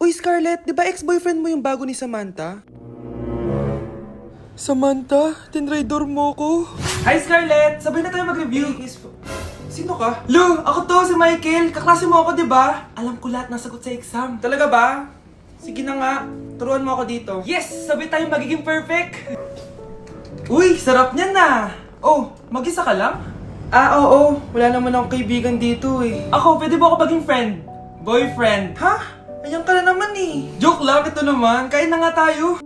Uy, Scarlett, di ba ex-boyfriend mo yung bago ni Samantha? Samantha, tinraidor mo ko. Hi, Scarlett! Sabay na tayo mag-review. Sino ka? Lu, ako to, si Michael. Kaklase mo ako, di ba? Alam ko lahat ng sagot sa exam. Talaga ba? Sige na nga, turuan mo ako dito. Yes! Sabay tayo magiging perfect! Uy, sarap niyan na! Oh, mag-isa ka lang? Oo. Wala naman akong kaibigan dito eh. Ako, pwede ba ako maging friend? Boyfriend? Ha? Ayan ka na naman eh. Joke lang, ito naman. Kain na nga tayo.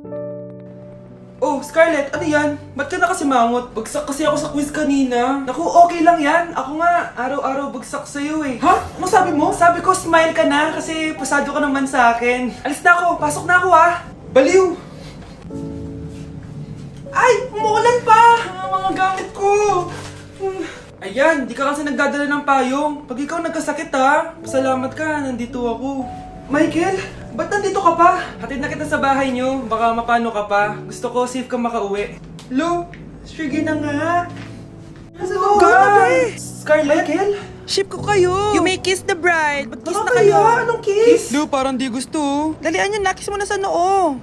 Oh, Scarlett, ano yan? Ba't ka na kasi mangot? Bagsak kasi ako sa quiz kanina. Naku, okay lang yan. Ako nga, araw-araw bagsak sa'yo eh. Ha? Ano sabi mo? Sabi ko, smile ka na kasi pasado ka naman sa akin. Alis na ako, pasok na ako ah. Baliw! Ay, umuulan pa! Mga gamit ko! Ayan, di ka kasi nagdadala ng payong. Pag ikaw nagkasakit ha, pasalamat ka, nandito ako. Michael, ba't nandito ka pa? Hatid na kita sa bahay niyo, baka mapano ka pa. Gusto ko safe ka makauwi. Lo, sige na nga. Hello, Go na, be! Scarlett? Michael? Ship ko kayo! You may kiss the bride! Mag-kiss na Ano kayo! kaya? Anong kiss? Lu, parang di gusto. Dalian nyo, nakis mo na sa noo.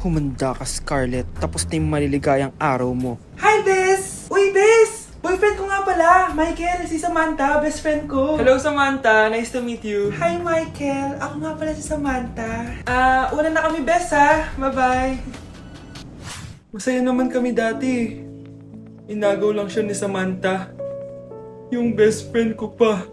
Humanda ka, Scarlett. Tapos na yung maliligayang araw mo. Hi, Bes! Uy, Bes! Boyfriend ko nga pala, Michael, si Samantha, best friend ko. Hello, Samantha. Nice to meet you. Hi, Michael. Ako nga pala si Samantha. Una na kami, Bes, ha? Bye-bye. Masaya naman kami dati. Inagaw lang siya ni Samantha. Yung best friend ko pa.